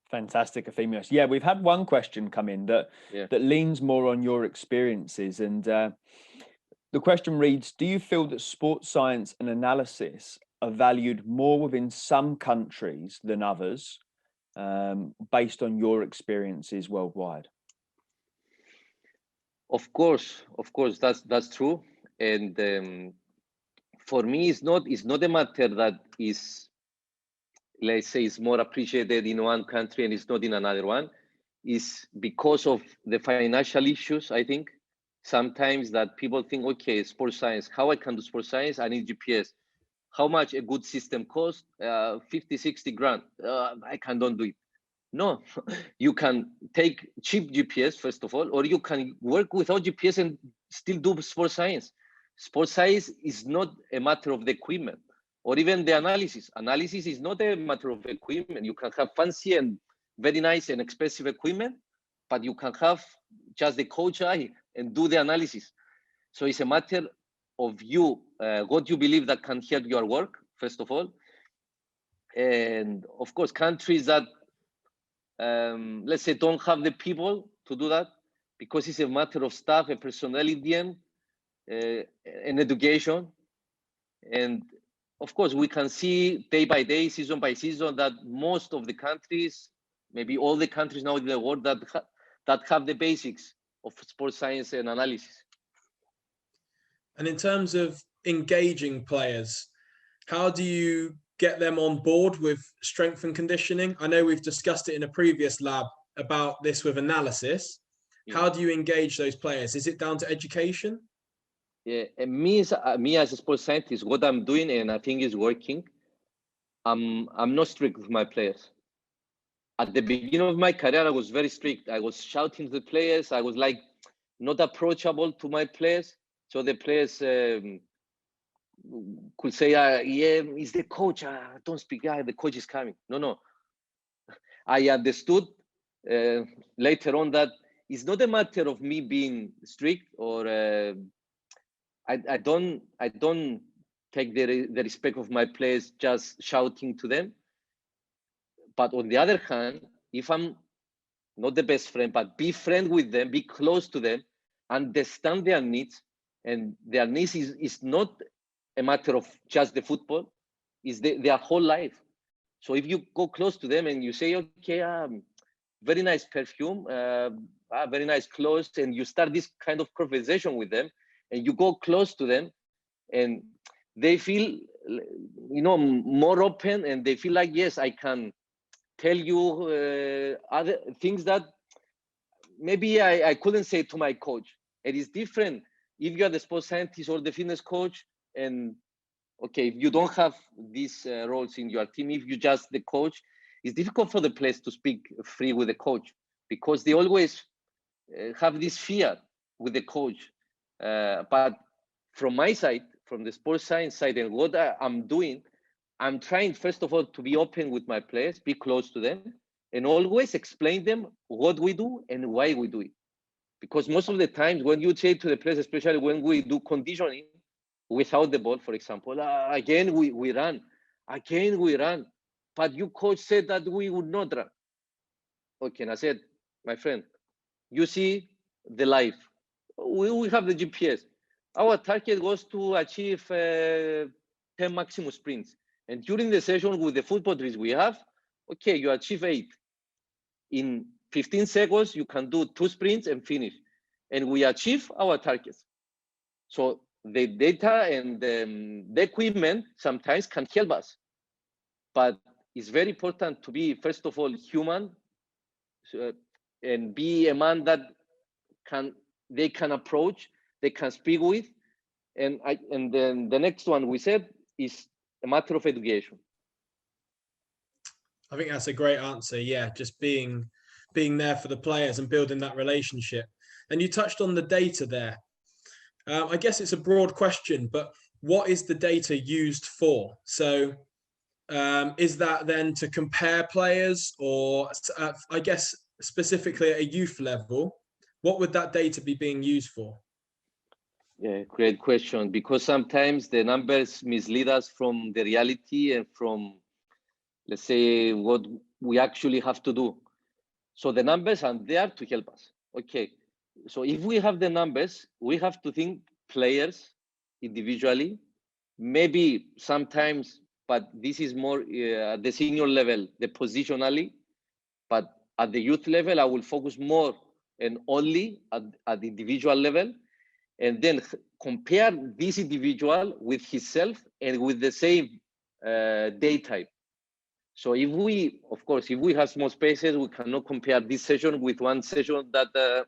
Fantastic, Efthymios. Yeah, we've had one question come in that leans more on your experiences. And the question reads, do you feel that sports science and analysis are valued more within some countries than others, based on your experiences worldwide? Of course, that's true. And for me, it's not a matter that is, let's say, is more appreciated in one country and it's not in another one. Is because of the financial issues, I think. Sometimes that people think, okay, sports science, how I can do sports science? I need GPS. How much a good system costs? 50, 60 grand. I cannot do it. No, you can take cheap GPS, first of all, or you can work without GPS and still do sports science. Sports science is not a matter of the equipment or even the analysis. Analysis is not a matter of equipment. You can have fancy and very nice and expensive equipment, but you can have just the coach eye and do the analysis. So it's a matter of you, what you believe that can help your work, first of all. And of course, countries that, let's say, don't have the people to do that, because it's a matter of staff, a personality, and education. And of course, we can see day by day, season by season, that most of the countries, maybe all the countries now in the world that have the basics of sports science and analysis. And in terms of engaging players, how do you get them on board with strength and conditioning? I know we've discussed it in a previous lab about this with analysis. How do you engage those players? Is it down to education? Yeah, and me as a sports scientist, what I'm doing, and I think is working, I'm not strict with my players. At the beginning of my career, I was very strict. I was shouting to the players. I was like not approachable to my players. So the players could say, yeah, it's the coach. Don't speak. The coach is coming. No. I understood later on that it's not a matter of me being strict or I don't take the respect of my players just shouting to them. But on the other hand, if I'm not the best friend, but be friend with them, be close to them, understand their needs, and their needs is not a matter of just the football, is their whole life. So if you go close to them and you say, okay, very nice perfume, very nice clothes, and you start this kind of conversation with them, and you go close to them, and they feel, more open, and they feel like, yes, I can tell you other things that maybe I couldn't say to my coach. It is different if you are the sports scientist or the fitness coach, and okay, if you don't have these roles in your team, if you're just the coach, it's difficult for the players to speak free with the coach, because they always have this fear with the coach. But from my side, from the sports science side, and what I'm doing, I'm trying, first of all, to be open with my players, be close to them, and always explain them what we do and why we do it. Because most of the times when you say to the players, especially when we do conditioning without the ball, for example, again, we run. Again, we run. But you coach said that we would not run. Okay, and I said, my friend, you see the life we have the GPS. Our target was to achieve 10 maximum sprints. And during the session with the football drills we have, okay, you achieve 8. In 15 seconds, you can do 2 sprints and finish. And we achieve our targets. So the data and the equipment sometimes can help us. But it's very important to be, first of all, human and be a man that they can approach, they can speak with. And then the next one we said is a matter of education. I think that's a great answer. Yeah, just being there for the players and building that relationship. And you touched on the data there. I guess it's a broad question, but what is the data used for? So is that then to compare players, or I guess specifically at a youth level, what would that data be being used for? Yeah, great question, because sometimes the numbers mislead us from the reality and from, let's say, what we actually have to do. So the numbers are there to help us. Okay, so if we have the numbers, we have to think players individually, maybe sometimes, but this is more at the senior level, the positionally, but at the youth level, I will focus more and only at the individual level, and then compare this individual with himself and with the same day type. So if we, of course, if we have small spaces, we cannot compare this session with one session that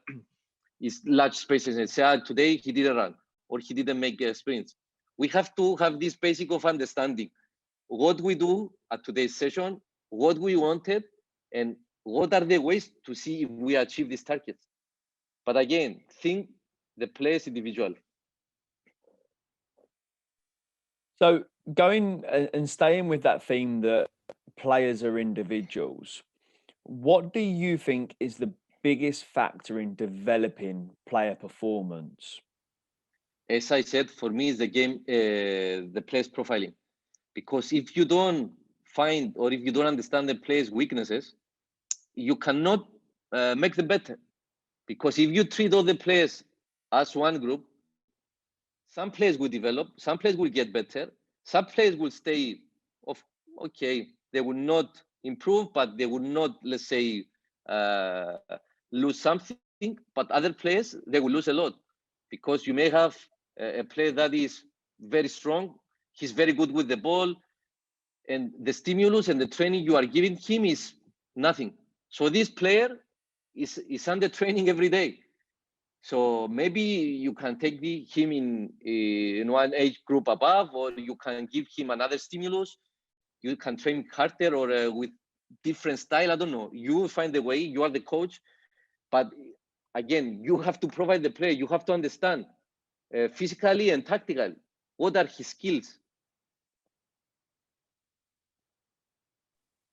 is large spaces and say, today he didn't run or he didn't make sprints. We have to have this basic of understanding what we do at today's session, what we wanted, and what are the ways to see if we achieve these targets. But again, think the players individual. So going and staying with that theme that players are individuals, what do you think is the biggest factor in developing player performance? As I said, for me, is the game, the players profiling. Because if you don't find or if you don't understand the players' weaknesses, you cannot make them better. Because if you treat all the players as one group, some players will develop, some players will get better, some players will stay off. Okay, they will not improve, but they will not, let's say, lose something. But other players, they will lose a lot, because you may have a player that is very strong, he's very good with the ball, and the stimulus and the training you are giving him is nothing. So this player is under training every day. So maybe you can take him in one age group above, or you can give him another stimulus. You can train harder or with different style. I don't know. You will find the way. You are the coach. But again, you have to provide the player. You have to understand physically and tactically what are his skills.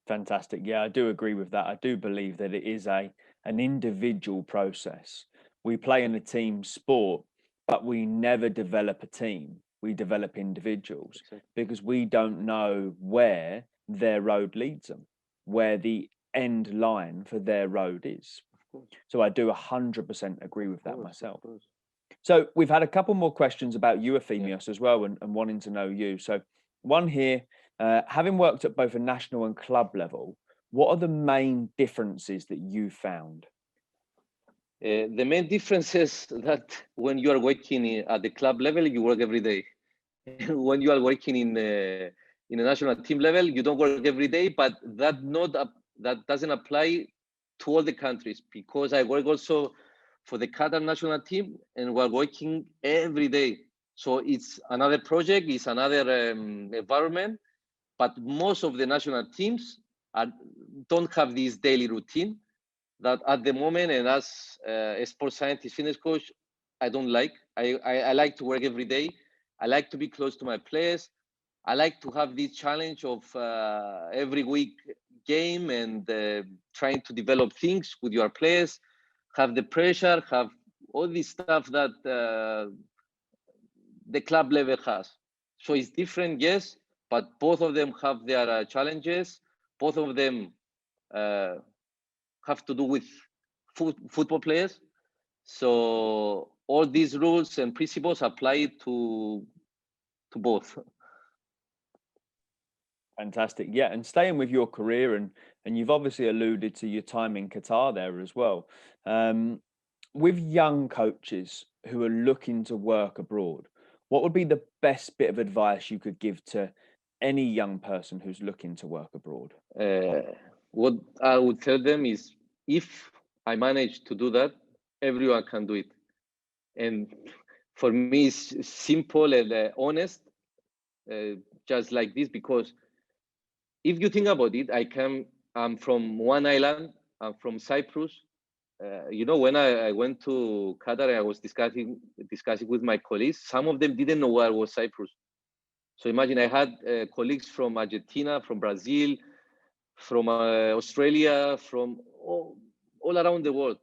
Fantastic. Yeah, I do agree with that. I do believe that it is an individual process. We play in a team sport, but we never develop a team. We develop individuals. Exactly. Because we don't know where their road leads them, where the end line for their road is. So I do 100% agree with that myself. So we've had a couple more questions about you, Efthymios, as well, and wanting to know you. So one here, having worked at both a national and club level, what are the main differences that you found? The main difference is that when you are working at the club level, you work every day. When you are working in a national team level, you don't work every day, but that doesn't apply to all the countries, because I work also for the Qatar national team and we're working every day. So it's another project, it's another environment, but most of the national teams don't have this daily routine that at the moment, and as a sports scientist, fitness coach, I don't like. I like to work every day. I like to be close to my players. I like to have this challenge of every week game and trying to develop things with your players, have the pressure, have all this stuff that the club level has. So it's different, yes, but both of them have their challenges. Both of them have to do with football players. So all these rules and principles apply to both. Fantastic. Yeah, and staying with your career, and you've obviously alluded to your time in Qatar there as well. With young coaches who are looking to work abroad, what would be the best bit of advice you could give to any young person who's looking to work abroad? What I would tell them is, if I manage to do that, everyone can do it. And for me, it's simple and honest, just like this, because if you think about it, I'm from one island, I'm from Cyprus. When I went to Qatar, I was discussing with my colleagues. Some of them didn't know where was Cyprus. So imagine, I had colleagues from Argentina, from Brazil, from Australia, from all around the world.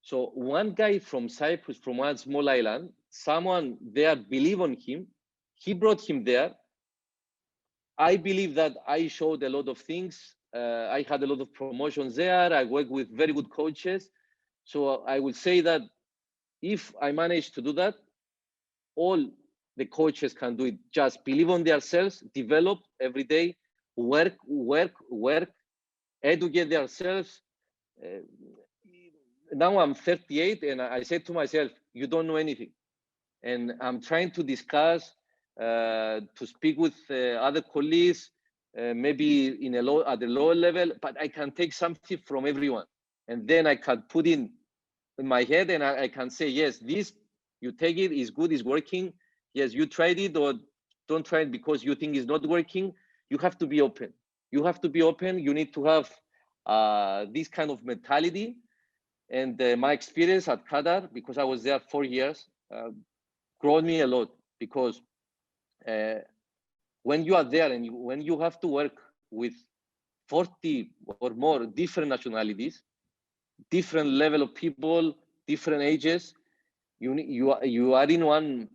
So one guy from Cyprus, from one small island, someone there believed on him. He brought him there. I believe that I showed a lot of things. I had a lot of promotions there. I worked with very good coaches. So I would say that if I manage to do that, all the coaches can do it. Just believe on themselves, develop every day, work, educate themselves. Now I'm 38 and I said to myself, you don't know anything. And I'm trying to discuss, to speak with other colleagues, maybe at the lower level, but I can take something from everyone. And then I can put in my head and I can say, yes, this, you take it, is good, is working. Yes, you tried it, or don't try it because you think it's not working. You have to be open. You have to be open. You need to have this kind of mentality. And my experience at Qatar, because I was there 4 years, grown me a lot, because when you are there and when you have to work with 40 or more different nationalities, different level of people, different ages, you are in one,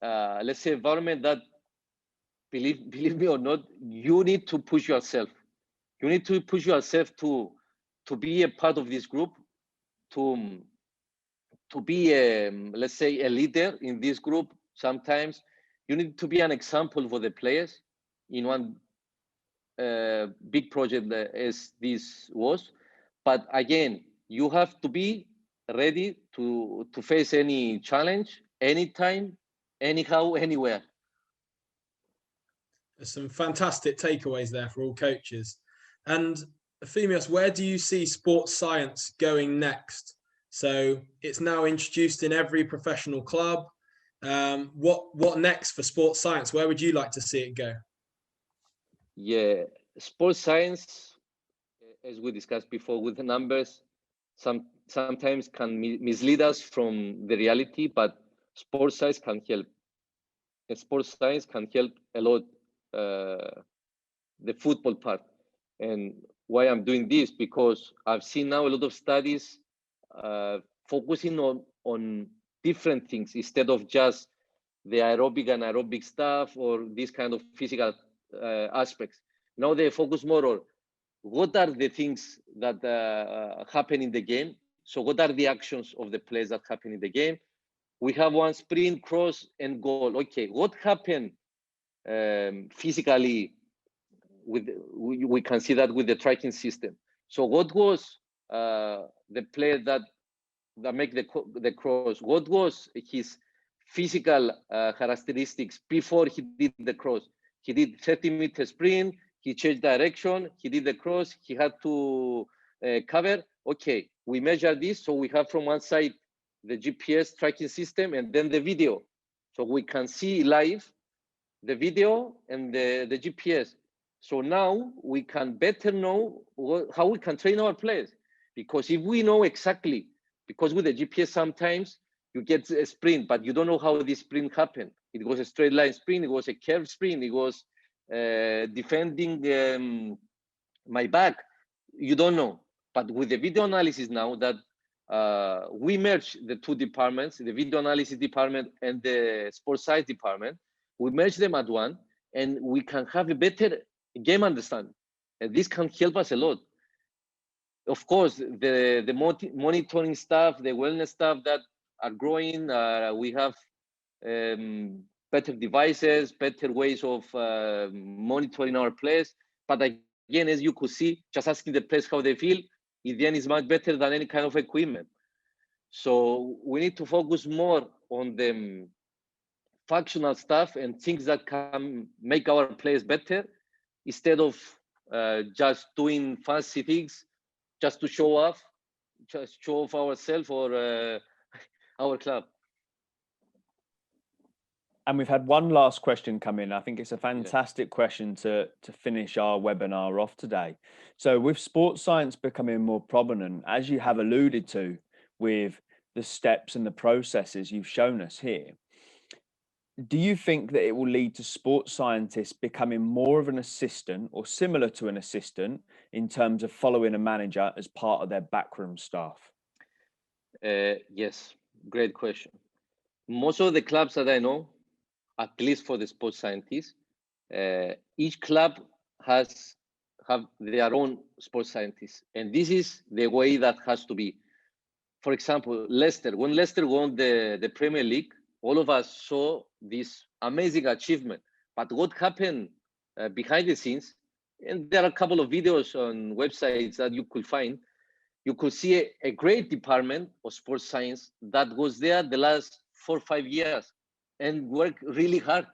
let's say, environment that, believe me or not, you need to push yourself. You need to push yourself to be a part of this group, to be let's say a leader in this group. Sometimes you need to be an example for the players in one big project as this was. But again, you have to be ready to face any challenge, anytime, anyhow, anywhere. There's some fantastic takeaways there for all coaches. And Efthymios, where do you see sports science going next? So it's now introduced in every professional club. What next for sports science? Where would you like to see it go? Yeah, sports science, as we discussed before with the numbers, sometimes can mislead us from the reality, but sports science can help. And sports science can help a lot the football part. And why I'm doing this, because I've seen now a lot of studies focusing on different things instead of just the aerobic and anaerobic stuff or this kind of physical aspects. Now they focus more on what are the things that happen in the game. So what are the actions of the plays that happen in the game? We have one sprint, cross, and goal. Okay, what happened physically? We can see that with the tracking system. So what was the player that make the cross? What was his physical characteristics before he did the cross? He did 30-meter sprint, he changed direction, he did the cross, he had to cover. Okay, we measure this, so we have from one side the GPS tracking system and then the video. So we can see live the video and the GPS. So now we can better know how we can train our players. Because if we know exactly, because with the GPS sometimes you get a sprint, but you don't know how this sprint happened. It was a straight line sprint, it was a curved sprint, it was defending my back. You don't know. But with the video analysis now that we merge the two departments, the video analysis department and the sports science department, we merge them at one, and we can have a better game understanding. And this can help us a lot. Of course, the monitoring stuff, the wellness stuff that are growing. We have better devices, better ways of monitoring our players. But again, as you could see, just asking the players how they feel, in the end is much better than any kind of equipment. So we need to focus more on the functional stuff and things that can make our players better, instead of just doing fancy things just to show off ourselves or our club. And we've had one last question come in. I think it's a fantastic question to finish our webinar off today. So with sports science becoming more prominent, as you have alluded to with the steps and the processes you've shown us here, do you think that it will lead to sports scientists becoming more of an assistant or similar to an assistant in terms of following a manager as part of their backroom staff? Yes, great question. Most of the clubs that I know, at least for the sports scientists, each club have their own sports scientists, and this is the way that has to be. For example, Leicester, when Leicester won the Premier League, all of us saw this amazing achievement. But what happened behind the scenes, and there are a couple of videos on websites that you could find, you could see a great department of sports science that was there the last 4 or 5 years and worked really hard.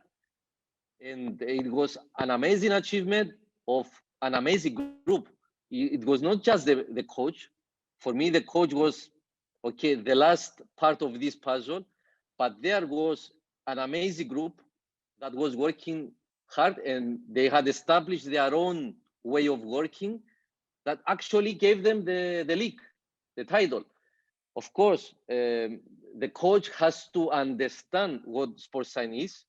And it was an amazing achievement of an amazing group. It was not just the coach. For me, the coach was, okay, the last part of this puzzle, but there was an amazing group that was working hard, and they had established their own way of working that actually gave them the league, the title. Of course, the coach has to understand what sports science is.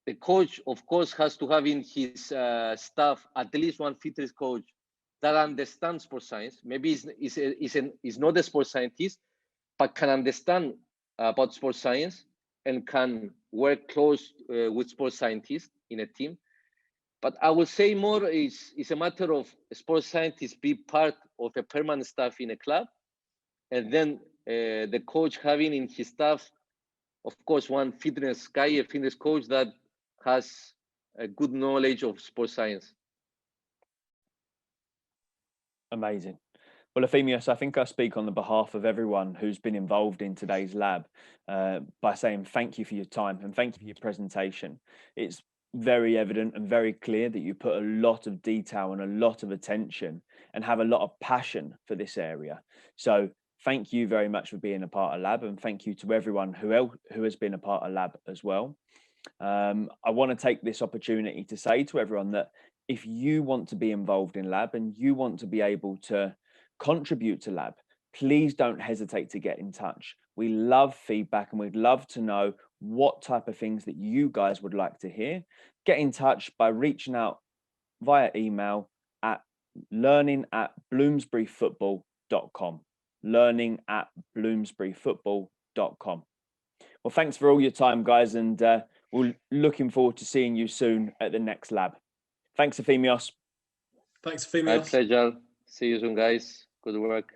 The coach, of course, has to have in his staff at least one fitness coach that understands sports science. Maybe is not a sports scientist, but can understand about sports science and can work close with sports scientists in a team. But I would say more is a matter of sports scientists be part of a permanent staff in a club, and then the coach having in his staff, of course, one fitness guy, a fitness coach that has a good knowledge of sports science. Amazing. Well, Efthymios, I think I speak on the behalf of everyone who's been involved in today's lab by saying thank you for your time and thank you for your presentation. It's very evident and very clear that you put a lot of detail and a lot of attention and have a lot of passion for this area. So thank you very much for being a part of Lab, and thank you to everyone who has been a part of Lab as well. I want to take this opportunity to say to everyone that if you want to be involved in Lab and you want to be able to contribute to Lab, please don't hesitate to get in touch. We love feedback and we'd love to know what type of things that you guys would like to hear. Get in touch by reaching out via email at learning@bloomsburyfootball.com. learning@bloomsburyfootball.com. Well, thanks for all your time, guys, and we're looking forward to seeing you soon at the next lab. Thanks, Efthymios. Thanks, Efthymios. My pleasure. See you soon, guys. Good work.